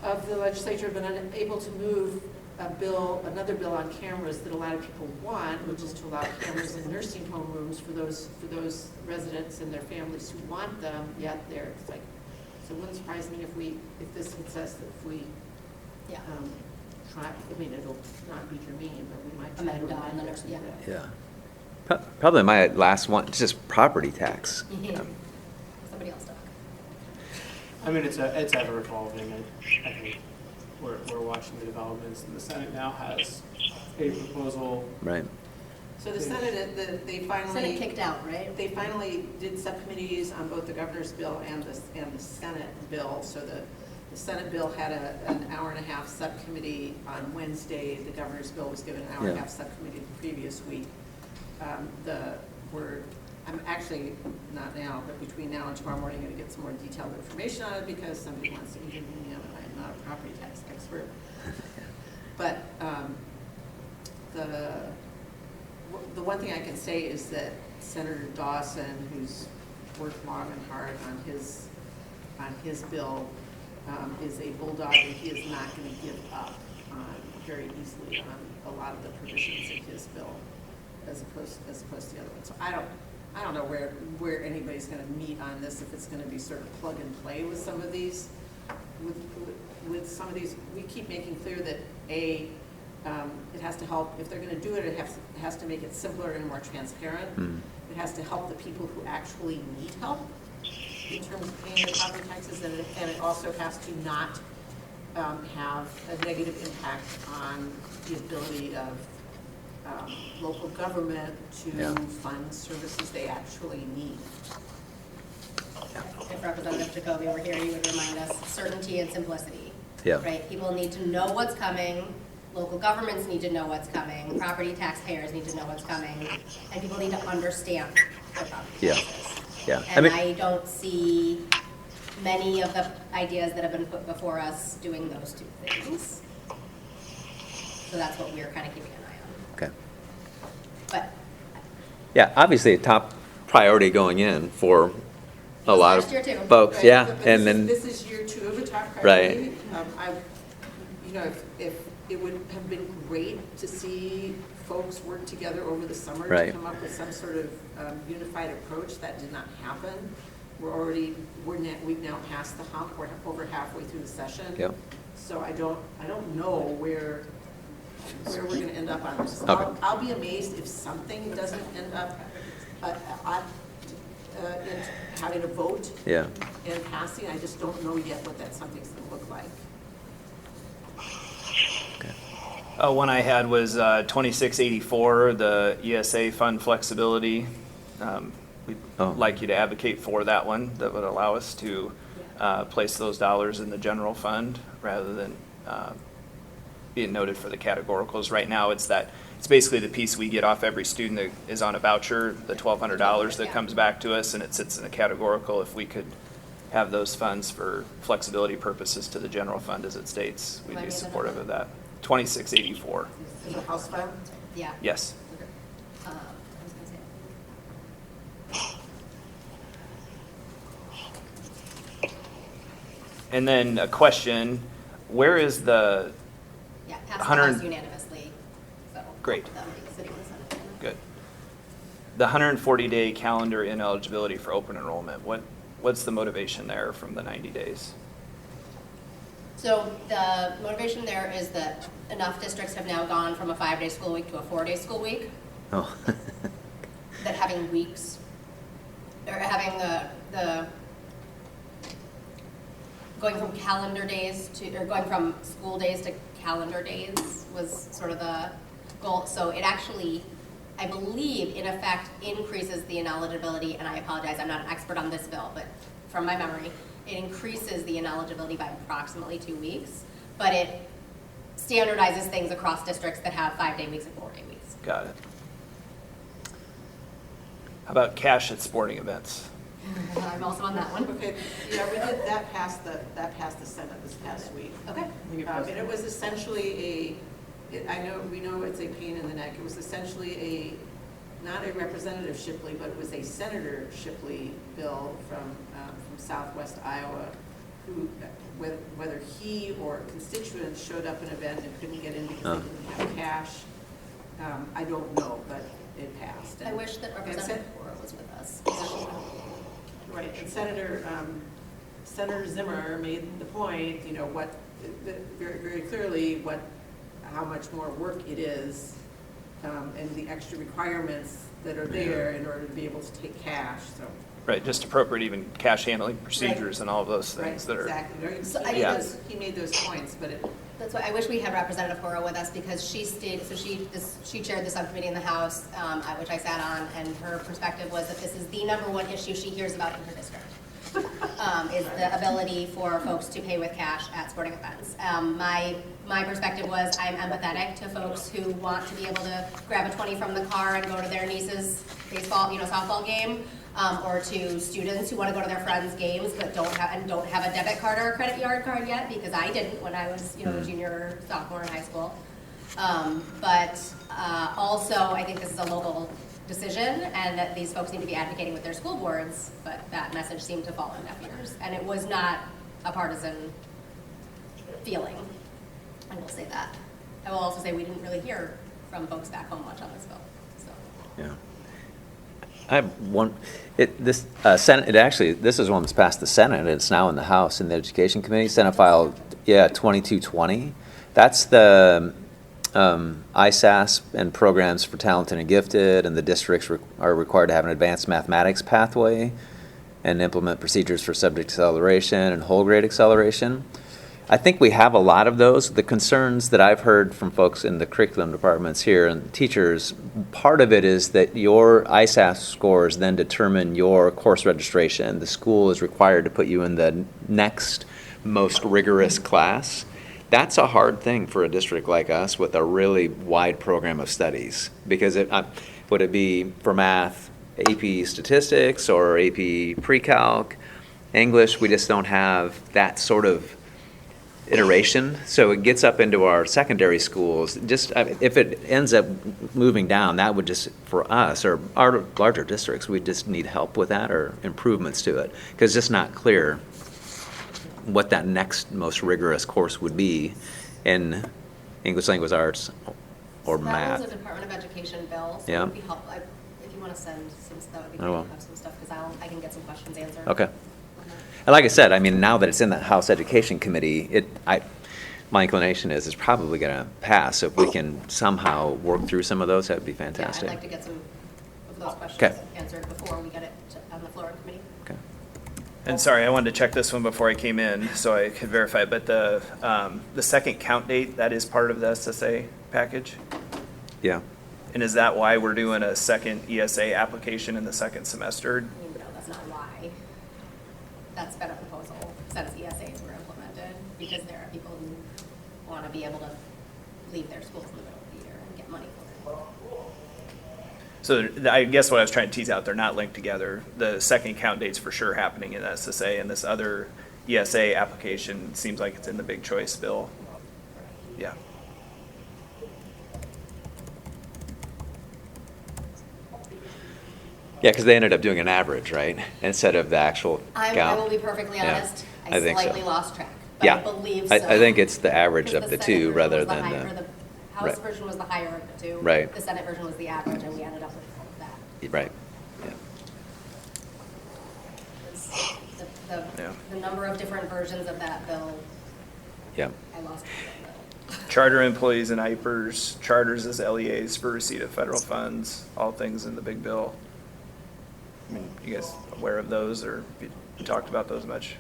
of the legislature have been unable to move another bill on cameras that a lot of people want, which is to allow cameras in nursing home rooms for those residents and their families who want them, yet it's like, so it wouldn't surprise me if this hits us, if we Yeah. try, I mean, it'll not be germane, but we might try to Amend on remind the us. yeah. Yeah. Probably my last one, just property tax. Somebody else talk. I mean, it's ever evolving. I think we're watching the developments, and the Senate now has a proposal. Right. So the Senate, they finally. Senate kicked out, right? They finally did subcommittees on both the governor's bill and the Senate bill. So the Senate bill had an hour and a half subcommittee on Wednesday. The governor's bill was given an hour and a Yeah. half subcommittee the previous week. I'm actually, not now, but between now and tomorrow morning, going to get some more detailed information on it because somebody wants to interview me, and I'm not a property tax expert. But the one thing I can say is that Senator Dawson, who's worked long and hard on his bill, is a bulldog, and he is not going to give up very easily on a lot of the provisions in his bill, as opposed to the other one. So I don't know where anybody's going to meet on this, if it's going to be sort of plug and play with some of these. With some of these, we keep making clear that it has to help, if they're going to do it, it has to make it simpler and more transparent. It has to help the people who actually need help in terms of paying their property taxes, and it also has to not have a negative impact on the ability of local government to fund services they actually need. If Representative Jacoby were here, you would remind us certainty and simplicity. Yeah. Right? People need to know what's coming. Local governments need to know what's coming. Property taxpayers need to know what's coming. And people need to understand their property Yeah. taxes. Yeah. And I don't see many of the ideas that have been put before us doing those two things. So that's what we're kind of keeping an eye on. Okay. But Yeah, obviously a top priority going in for a lot of Last year too. folks, Right, yeah, but and then, this is year 2 of a top Right. priority. If it would have been great to see folks work together over the summer to Right. come up with some sort of unified approach. That did not happen. We've now passed the hump. We're over halfway through the session. Yep. So I don't know where we're going to end up on this. Okay. I'll be amazed if something doesn't end up in having a vote yeah, and passing. I just don't know yet what that something's going to look like. One I had was 2684, the ESA fund flexibility. We'd like you to advocate for that one. That would allow us to place those dollars in the general fund rather than being noted for the categoricals. Right now, it's basically the piece we get off every student that is on a voucher, the $1,200 that comes back to us, and it sits in a categorical. If we could have those funds for flexibility purposes to the general fund as it states, we'd be supportive of that. 2684. Is it House fund? yeah. Yes. I was gonna say. And then a question, where is the, Yeah, passed 100 the unanimously, so. Great. That would be sitting in the Senate. good, the 140-day calendar ineligibility for open enrollment, what's the motivation there from the 90 days? So the motivation there is that enough districts have now gone from a 5-day school week to a 4-day school week, Oh, that having weeks, or having the going from calendar days to, or going from school days to calendar days was sort of the goal. So it actually, I believe, in effect, increases the ineligibility, and I apologize, I'm not an expert on this bill, but from my memory, it increases the ineligibility by approximately 2 weeks, but it standardizes things across districts that have 5-day weeks and 4-day weeks. Got it. How about cash at sporting events? I'm also on that one. Okay, yeah, we did, that passed the Senate this past week. Okay. And it was essentially we know it's a pain in the neck. It was essentially not a Representative Shipley, but it was a Senator Shipley bill from Southwest Iowa, who, whether he or constituents showed up at an event and couldn't get in because they didn't have cash, I don't know, but it passed. I wish that Representative Cora was with us. Right, and Senator Zimmer made the point, very, very clearly how much more work it is, and the extra requirements that are there in order to be able to take cash, so. Right, just appropriate even cash handling procedures and all of those things that are. Exactly. So He made those points, but it. That's why I wish we had Representative Cora with us, because she stated, so she chaired the subcommittee in the House, which I sat on, and her perspective was that this is the #1 issue she hears about in her district, is the ability for folks to pay with cash at sporting events. My perspective was I'm empathetic to folks who want to be able to grab a 20 from the car and go to their niece's baseball, softball game. Or to students who want to go to their friends' games but don't have a debit card or a credit card yet, because I didn't when I was a junior or sophomore in high school. But also, I think this is a local decision, and that these folks need to be advocating with their school boards. But that message seemed to fall on deaf ears, and it was not a partisan feeling. I will say that. I will also say we didn't really hear from folks back home much on this bill. So. yeah. I have one, Senate, this is one that's passed the Senate, and it's now in the House in the Education Committee, Senate File, 2220. That's the ISAS and programs for talented and gifted, and the districts are required to have an advanced mathematics pathway and implement procedures for subject acceleration and whole grade acceleration. I think we have a lot of those. The concerns that I've heard from folks in the curriculum departments here and teachers, part of it is that your ISAS scores then determine your course registration. The school is required to put you in the next most rigorous class. That's a hard thing for a district like us with a really wide program of studies, because would it be for math, AP statistics or AP pre-calc, English? We just don't have that sort of iteration, so it gets up into our secondary schools. Just if it ends up moving down, that would just, for us or our larger districts, we just need help with that or improvements to it, because it's just not clear what that next most rigorous course would be in English language arts or So math. that was a Department of Education bill, so Yeah. it would be helpful. If you want to send some, that would be I great will. to have some stuff, because I can get some questions answered. Okay. And like I said, I mean, now that it's in the House Education Committee, my inclination is it's probably going to pass. So if we can somehow work through some of those, that would be Yeah, fantastic. I'd like to get some of those questions Okay. answered before we get it on the floor in committee. Okay. And sorry, I wanted to check this one before I came in so I could verify, but the second count date, that is part of the SSA package? Yeah. And is that why we're doing a second ESA application in the second semester? No, that's not why. That's been a proposal since ESAs were implemented, because there are people who want to be able to leave their schools in the middle of the year and get money for it. So I guess what I was trying to tease out, they're not linked together. The second count date's for sure happening in SSA, and this other ESA application seems like it's in the big choice bill. Yeah. Yeah, because they ended up doing an average, right? Instead of the actual I count. will be perfectly Yeah, honest, I I think so. slightly lost track, but Yeah. I believe so. I think it's the average Because of the Senate two version rather was than higher, the. or House right. version was the higher of the two. Right. The Senate version was the average, and we ended up with all of that. Right. Yeah. The Yeah. number of different versions of that bill Yeah. I lost it. Charter employees and IPERS, charters as LEAs for receipt of federal funds, all things in the big bill. I mean, you guys aware of those, or you talked about those much?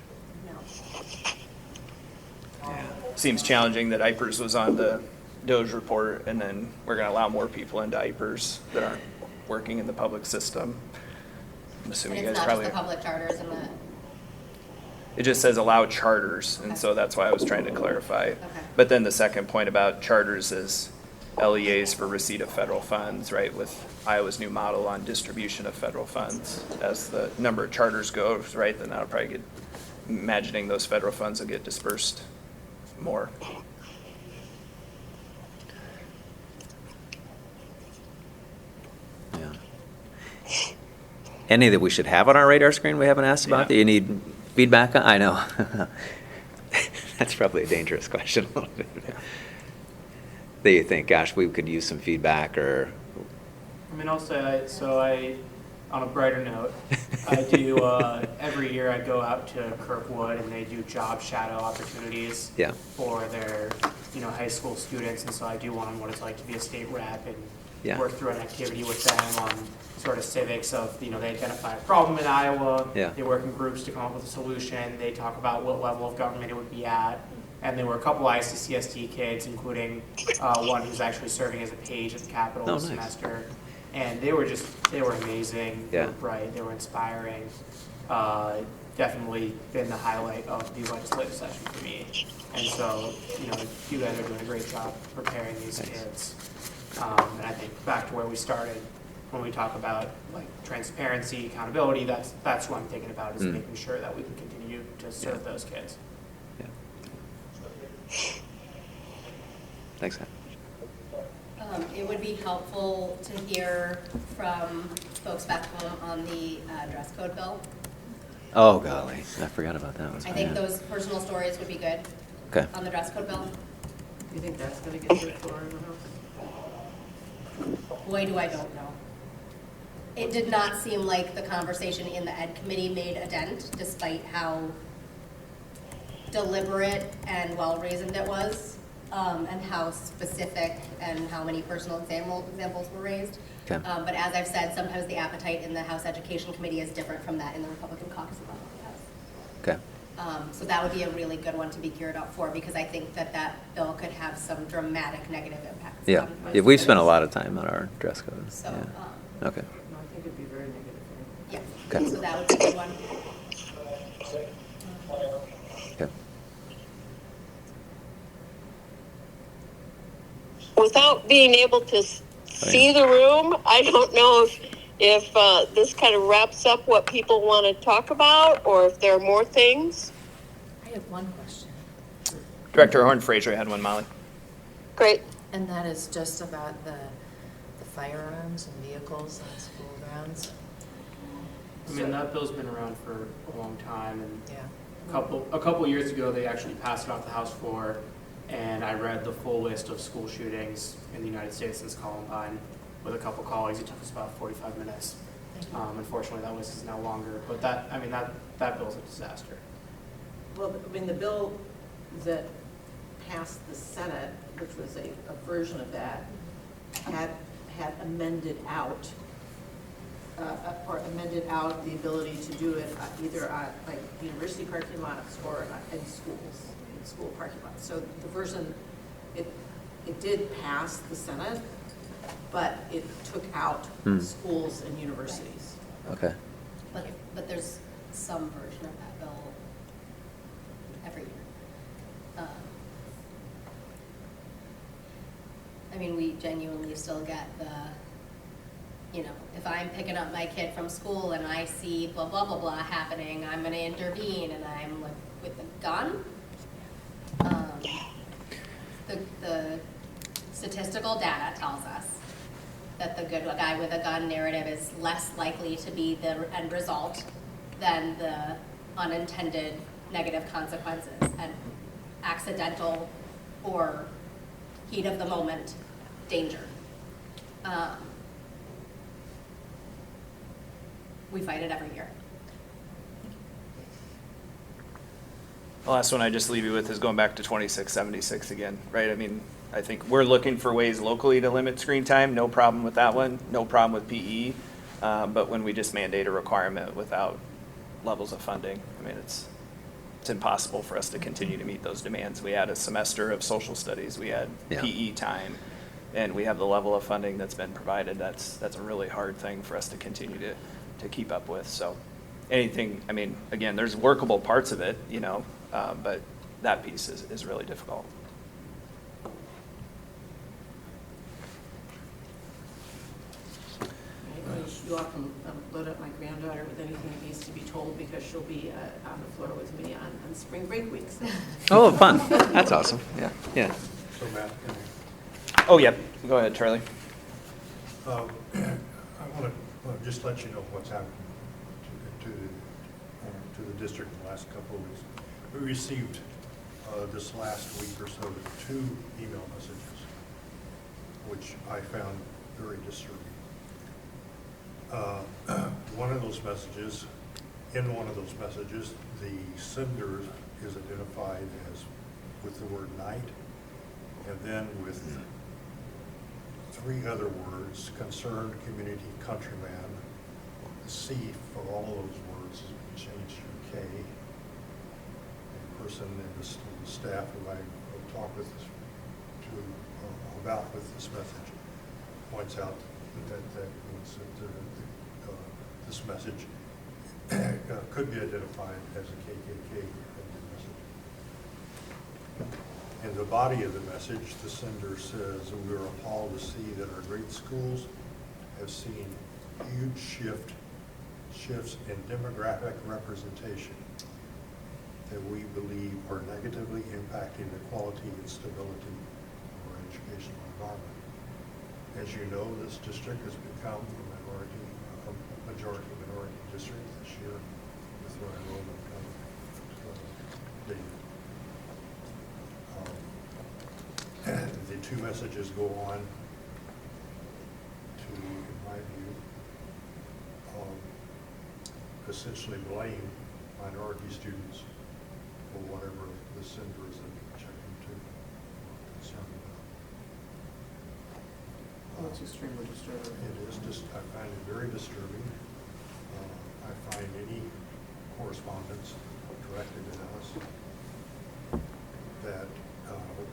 Seems challenging that IPERS was on the DOJ report, and then we're gonna allow more people into IPERS that aren't working in the public system. I'm And assuming you it's guys not just probably. the public charters and the, It just says allow charters, and Okay. so that's why I was trying to clarify. Okay. But then the second point about charters is LEAs for receipt of federal funds, right, with Iowa's new model on distribution of federal funds. As the number of charters goes, right, then that'll probably get, imagining those federal funds will get dispersed more. Yeah. Any that we should have on our radar screen we haven't asked about Yeah. that you need feedback on? I know. That's probably a dangerous question a little bit. That you think, gosh, we could use some feedback or, I mean, I'll say, on a brighter note, I do, every year I go out to Kirkwood and they do job shadow opportunities Yeah. for their, high school students. And so I do one on what it's like to be a state rep and Yeah. work through an activity with them on sort of civics of, they identify a problem in Iowa. Yeah. They work in groups to come up with a solution. They talk about what level of government it would be at. And there were a couple ICCSD kids, including one who's actually serving as a page at the Capitol Oh, this nice. semester. And they were amazing. They Yeah. were bright. They were inspiring. Definitely been the highlight of the legislative session for me. And so, you guys are doing a great job preparing these Thanks. kids. And I think back to where we started, when we talk about like transparency, accountability, that's what I'm thinking about, is Mm. making sure that we can continue to serve Yeah. those kids. yeah. Thanks, Ann. it would be helpful to hear from folks back home on the dress code bill. Oh, golly, I forgot about that one. I think those personal stories would be good Okay. on the dress code bill. You think that's gonna get through floor in the House? Boy, do I don't know. It did not seem like the conversation in the ed committee made a dent, despite how deliberate and well-reasoned it was, and how specific and how many personal examples were raised. Okay. But as I've said, sometimes the appetite in the House Education Committee is different from that in the Republican caucus of the House. Okay. So that would be a really good one to be geared up for, because I think that bill could have some dramatic negative impacts. Yeah. on Yeah, we've spent a students. lot of time on our dress code. So, Yeah. Okay. No, I think it'd be very negative. yeah, Okay. so that would be a good one. Okay. Without being able to see the room, I don't know if this kind of wraps up what people want to talk about, or if there are more things. I have one question, Director Horn Fraser had one, Molly. Great. and that is just about the firearms and vehicles on school grounds. I mean, that bill's been around for a long time, and Yeah. a couple years ago, they actually passed it off the House floor, and I read the full list of school shootings in the United States since Columbine with a couple colleagues. It took us about 45 minutes. Unfortunately, that list is now longer, but that bill's a disaster. Well, I mean, the bill that passed the Senate, which was a version of that, had amended out, the ability to do it either at like university parking lots or in school parking lots. So the version, it did pass the Senate, but it took out schools and universities. Okay. But there's some version of that bill every year. I mean, we genuinely still get if I'm picking up my kid from school and I see blah, blah, blah, blah happening, I'm gonna intervene, and I'm like, with a gun? The statistical data tells us that the good guy with a gun narrative is less likely to be the end result than the unintended negative consequences and accidental or heat of the moment danger. We fight it every year. The last one I just leave you with is going back to 2676 again, right? I mean, I think we're looking for ways locally to limit screen time, no problem with that one, no problem with PE. But when we just mandate a requirement without levels of funding, I mean, it's impossible for us to continue to meet those demands. We had a semester of social studies, we had Yeah. PE time, and we have the level of funding that's been provided. That's a really hard thing for us to continue to keep up with. So anything, I mean, again, there's workable parts of it, you know, but that piece is really difficult. You all can load up my granddaughter with anything that needs to be told, because she'll be on the floor with me on spring break week. So. Oh, fun. That's awesome. Yeah, yeah. So Matt, can Oh, yeah, go ahead, Charlie. I want to just let you know what's happened to the district in the last couple of weeks. We received this last week or so 2 email messages, which I found very disturbing. One of those messages, the sender is identified as with the word night, and then with 3 other words: concerned community countryman. The C for all of those words has been changed to K. The person in the staff who I talked with about this message points out that means that this message could be identified as a KKK message. In the body of the message, the sender says, "We are appalled to see that our great schools have seen huge shifts in demographic representation that we believe are negatively impacting the quality and stability of our educational environment. As you know, this district has become a majority minority district this year with our enrollment data. The 2 messages go on to, in my view, essentially blame minority students for whatever the sender is checking to concerned about. That's extremely disturbing. It is just, I find it very disturbing. I find any correspondence directed at us that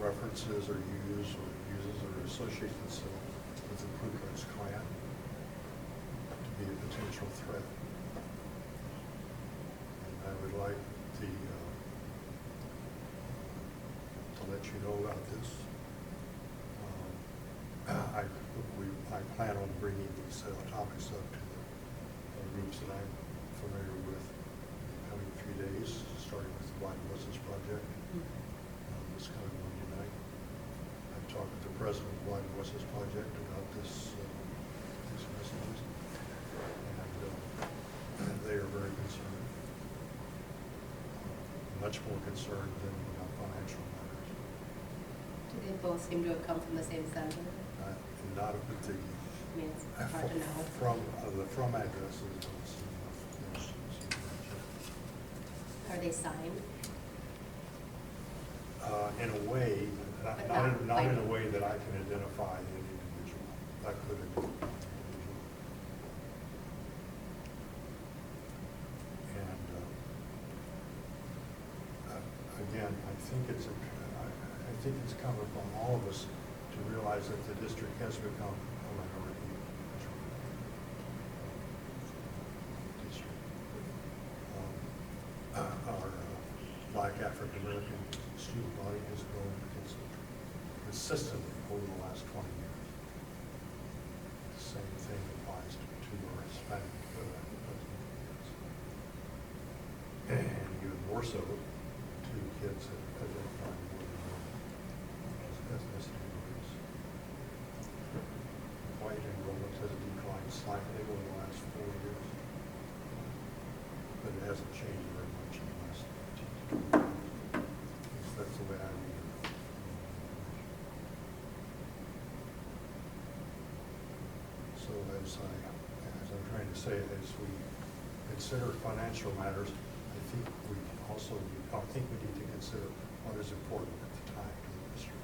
references or uses or associates itself with the Ku Klux Klan to be a potential threat. And I would like to let you know about this. I plan on bringing these topics up to the groups that I'm familiar with in the coming 3 days, starting with the Blind Voices Project this coming Monday night. I've talked with the president of the Blind Voices Project about these messages, and they are very concerned, much more concerned than financial matters. Do they both seem to have come from the same center? Not with the, I mean, it's hard to know. from addresses. Are they signed? In a way, not in a way that I can identify an individual. I could identify an individual. And again, I think it's come upon all of us to realize that the district has become a minority district. Our Black African American student body has grown consistently over the last 20 years. The same thing applies to our Hispanic and even more so to kids that identify more than one ethnicity. White enrollment has declined slightly over the last 4 years, but it hasn't changed very much in the last 10 to 20 years. That's the way I read it. So as I'm trying to say, as we consider financial matters, I think we also need I think we need to consider what is important at the time to the district.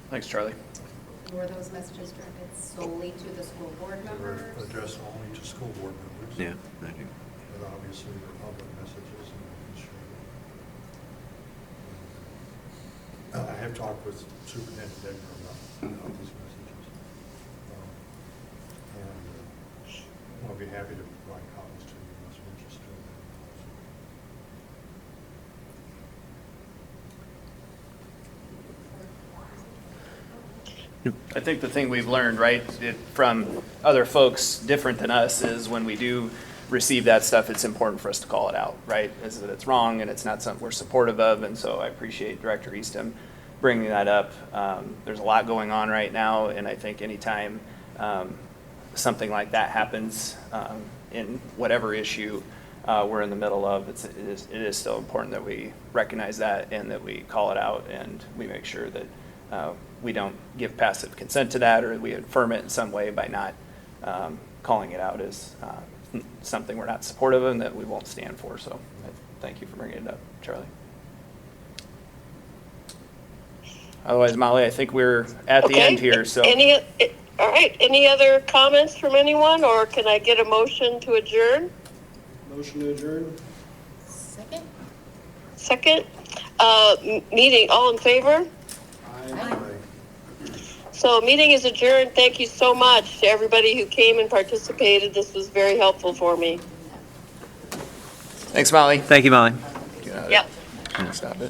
Thanks, Charlie. Were those messages directed solely to the school board They were members? addressed only to school board members. Yeah, I do. But obviously, they're public messages, and we can share them. I have talked with Superintendent Degner about these messages. And I'll be happy to provide copies to you unless you're interested in them. I think the thing we've learned, right, from other folks different than us is when we do receive that stuff, it's important for us to call it out, right? Is that it's wrong and it's not something we're supportive of. And so I appreciate Director Eastham bringing that up. There's a lot going on right now, and I think anytime something like that happens in whatever issue we're in the middle of, it is still important that we recognize that and that we call it out and we make sure that we don't give passive consent to that, or we affirm it in some way by not calling it out as something we're not supportive of and that we won't stand for. So thank you for bringing it up, Charlie. Otherwise, Molly, I think we're at the end here. So All right, any other comments from anyone, or can I get a motion to adjourn? Motion to adjourn? Second? Second? Meeting, all in favor? Aye. So meeting is adjourned. Thank you so much to everybody who came and participated. This was very helpful for me. thanks, Molly. Thank you, Molly. Get out of Yep. it. Stop it.